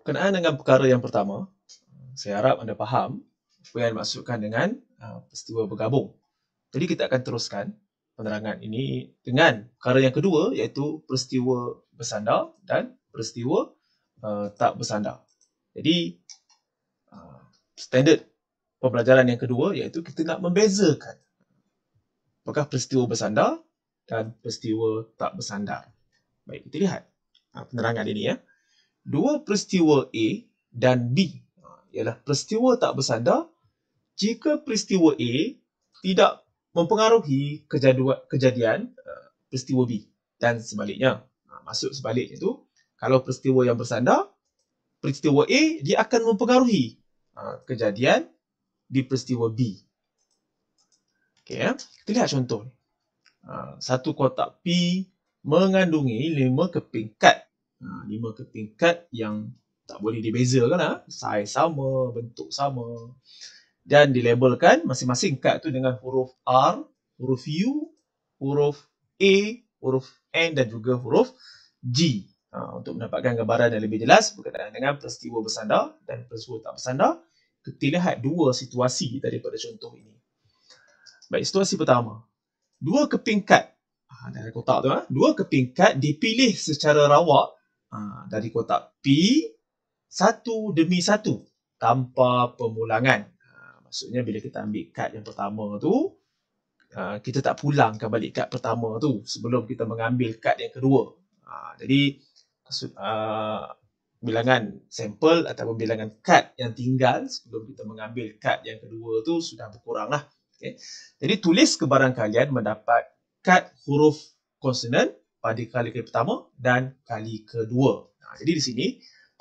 Berkenaan dengan perkara yang pertama, saya harap anda faham apa yang dimaksudkan dengan peristiwa bergabung. Jadi kita akan teruskan penerangan ini dengan perkara yang kedua, iaitu peristiwa bersandar dan peristiwa tak bersandar. Jadi standard pembelajaran yang kedua iaitu kita nak membezakan apakah peristiwa bersandar dan peristiwa tak bersandar. Baik, kita lihat penerangan ini ya. Dua peristiwa A dan B ialah peristiwa tak bersandar jika peristiwa A tidak mempengaruhi kejadian peristiwa B dan sebaliknya. Maksud sebaliknya tu, kalau peristiwa yang bersandar, peristiwa A dia akan mempengaruhi kejadian di peristiwa B. Okey ya. Kita lihat contoh ni. Satu kotak P mengandungi 5 keping kad. 5 keping kad yang tak boleh dibezakan, saiz sama, bentuk sama, dan dilabelkan masing-masing kad tu dengan huruf R, huruf U, huruf A, huruf N dan juga huruf G. Untuk mendapatkan gambaran yang lebih jelas berkaitan dengan peristiwa bersandar dan peristiwa tak bersandar, kita lihat dua situasi daripada contoh ini. Baik, situasi pertama. Dua keping kad dari kotak tu, dua keping kad dipilih secara rawak dari kotak P satu demi satu tanpa pemulangan. Maksudnya bila kita ambil kad yang pertama tu, kita tak pulangkan balik kad pertama tu sebelum kita mengambil kad yang kedua. Jadi bilangan sampel ataupun bilangan kad yang tinggal sebelum kita mengambil kad yang kedua tu sudah berkurang lah. Okay. Jadi tulis kebaran kalian mendapat kad huruf konsonan pada kali pertama dan kali kedua. Jadi di sini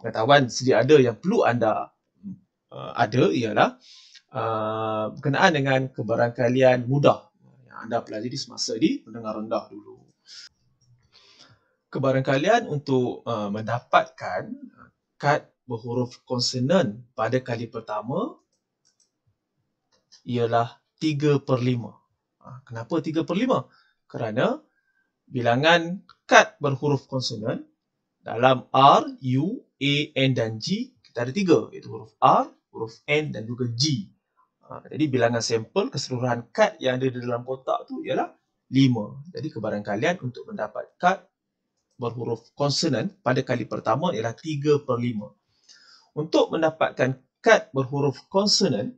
pengetahuan sedia ada yang perlu anda ada ialah berkenaan dengan kebarangkalian mudah yang anda pelajari semasa di menengah rendah dulu. Kebarangkalian untuk mendapatkan kad berhuruf konsonan pada kali pertama ialah 3/5. Kenapa 3/5? Kerana bilangan kad berhuruf konsonan dalam R, U, A, N dan G kita ada 3, iaitu huruf R, huruf N dan juga G. Jadi bilangan sampel keseluruhan kad yang ada di dalam kotak tu ialah 5. Jadi kebarangkalian untuk mendapat kad berhuruf konsonan pada kali pertama ialah 3/5. Untuk mendapatkan kad berhuruf konsonan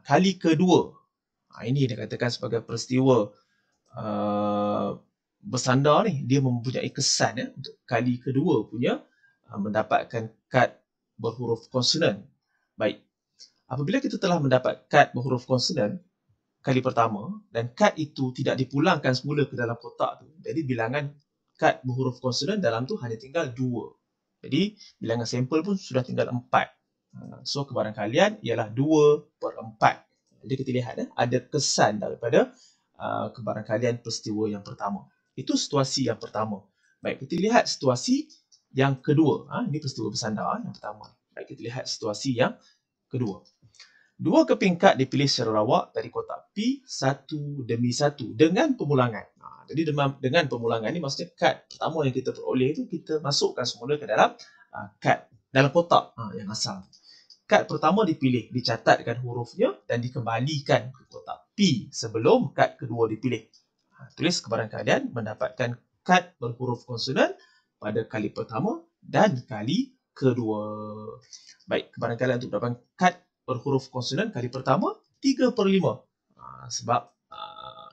kali kedua, ini dikatakan sebagai peristiwa bersandar ni, dia mempunyai kesan untuk kali kedua punya mendapatkan kad berhuruf konsonan. Baik, apabila kita telah mendapat kad berhuruf konsonan kali pertama dan kad itu tidak dipulangkan semula ke dalam kotak tu, jadi bilangan kad berhuruf konsonan dalam tu hanya tinggal 2. Jadi bilangan sampel pun sudah tinggal 4. So kebarangkalian ialah 2/4. Jadi kita lihat ada kesan daripada kebarangkalian peristiwa yang pertama. Itu situasi yang pertama. Baik, kita lihat situasi yang kedua. Ini peristiwa bersandar yang pertama. Baik, kita lihat situasi yang kedua. Dua keping kad dipilih secara rawak dari kotak P satu demi satu dengan pemulangan. Jadi dengan pemulangan ni maksudnya kad pertama yang kita peroleh itu kita masukkan semula ke dalam kad dalam kotak yang asal. Kad pertama dipilih, dicatatkan hurufnya dan dikembalikan ke kotak P sebelum kad kedua dipilih. Tulis kebarangkalian mendapatkan kad berhuruf konsonan pada kali pertama dan kali kedua. Baik, kebarangkalian untuk mendapatkan kad berhuruf konsonan kali pertama 3/5. Sebab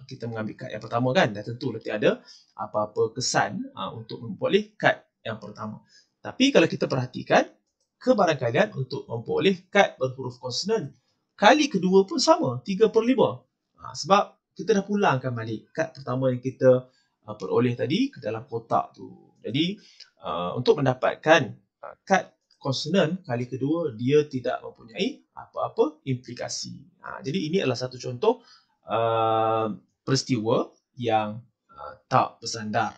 kita mengambil kad yang pertama kan, dah tentu nanti ada apa-apa kesan untuk memperoleh kad yang pertama. Tapi kalau kita perhatikan, kebarangkalian untuk memperoleh kad berhuruf konsonan kali kedua pun sama, 3/5. Sebab kita dah pulangkan balik kad pertama yang kita peroleh tadi ke dalam kotak tu. Jadi untuk mendapatkan kad konsonan kali kedua, dia tidak mempunyai apa-apa implikasi. Jadi ini adalah satu contoh peristiwa yang tak bersandar.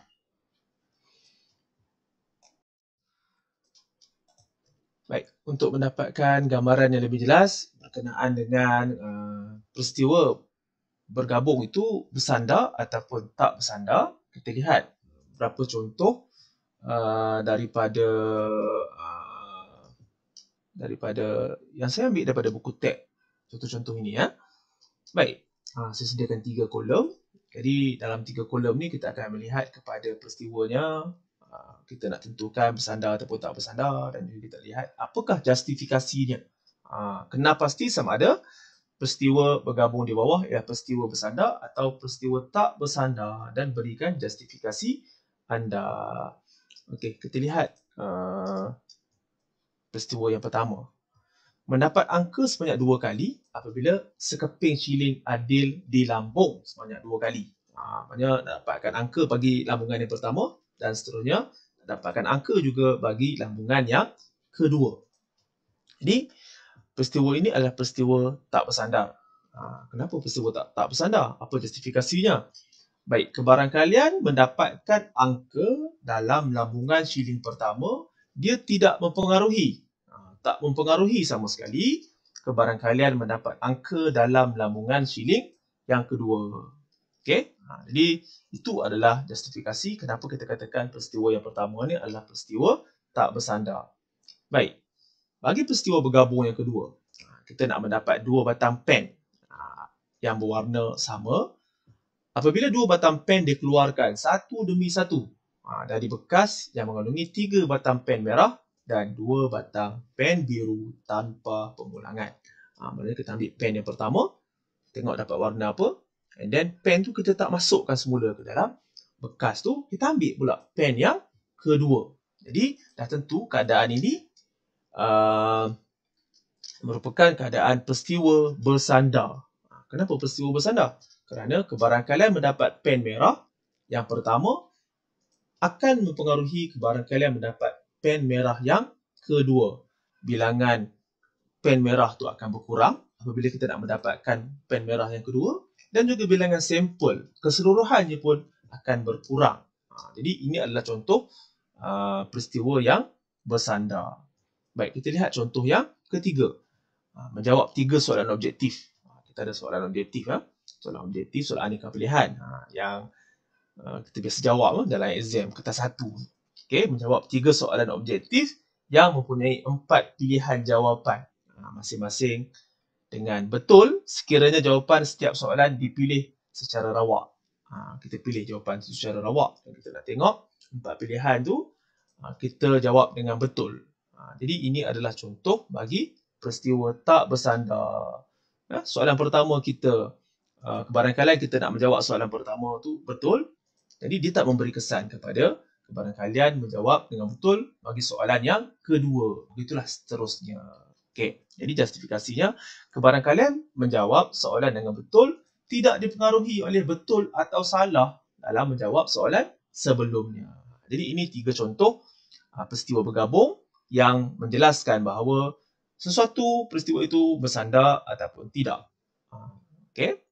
Baik, untuk mendapatkan gambaran yang lebih jelas berkenaan dengan peristiwa bergabung itu bersandar ataupun tak bersandar, kita lihat beberapa contoh daripada daripada yang saya ambil daripada buku teks contoh-contoh ini ya. Baik, saya sediakan 3 kolom. Jadi dalam 3 kolom ni kita akan melihat kepada peristiwanya, kita nak tentukan bersandar ataupun tak bersandar, dan juga kita lihat apakah justifikasinya. Kena pasti sama ada peristiwa bergabung di bawah ialah peristiwa bersandar atau peristiwa tak bersandar, dan berikan justifikasi anda. Okey, kita lihat peristiwa yang pertama. Mendapat angka sebanyak 2 kali apabila sekeping shilling adil dilambung sebanyak 2 kali. Maksudnya nak dapatkan angka bagi lambungan yang pertama dan seterusnya dapatkan angka juga bagi lambungan yang kedua. Jadi peristiwa ini adalah peristiwa tak bersandar. Kenapa peristiwa tak bersandar? Apa justifikasinya? Baik, kebarangkalian mendapatkan angka dalam lambungan shilling pertama, dia tidak mempengaruhi. Tak mempengaruhi sama sekali kebarangkalian mendapat angka dalam lambungan shilling yang kedua. Okey? Jadi itu adalah justifikasi kenapa kita katakan peristiwa yang pertama ni adalah peristiwa tak bersandar. Baik. Bagi peristiwa bergabung yang kedua, kita nak mendapat 2 batang pen yang berwarna sama. Apabila 2 batang pen dikeluarkan satu demi satu dari bekas yang mengandungi 3 batang pen merah dan 2 batang pen biru tanpa pengulangan. Maksudnya kita ambil pen yang pertama, tengok dapat warna apa, and then pen tu kita tak masukkan semula ke dalam bekas tu, kita ambil pula pen yang kedua. Jadi dah tentu keadaan ini merupakan keadaan peristiwa bersandar. Kenapa peristiwa bersandar? Kerana kebarangkalian mendapat pen merah yang pertama akan mempengaruhi kebarangkalian mendapat pen merah yang kedua. Bilangan pen merah tu akan berkurang apabila kita nak mendapatkan pen merah yang kedua, dan juga bilangan sampel keseluruhannya pun akan berkurang. Jadi ini adalah contoh peristiwa yang bersandar. Baik, kita lihat contoh yang ketiga. Menjawab 3 soalan objektif. Kita ada soalan objektif. Soalan objektif, soalan aneka pilihan yang kita biasa jawab dalam exam kertas 1. Okay, menjawab 3 soalan objektif yang mempunyai 4 pilihan jawapan. Masing-masing dengan betul sekiranya jawapan setiap soalan dipilih secara rawak. Kita pilih jawapan secara rawak. Kita nak tengok 4 pilihan tu kita jawab dengan betul. Jadi ini adalah contoh bagi peristiwa tak bersandar. Soalan pertama kita, kebarangkalian kita nak menjawab soalan pertama tu betul, jadi dia tak memberi kesan kepada kebarangkalian menjawab dengan betul bagi soalan yang kedua. Begitulah seterusnya. Okey, jadi justifikasinya, kebarangkalian menjawab soalan dengan betul tidak dipengaruhi oleh betul atau salah dalam menjawab soalan sebelumnya. Jadi ini 3 contoh peristiwa bergabung yang menjelaskan bahawa sesuatu peristiwa itu bersandar ataupun tidak. Okey.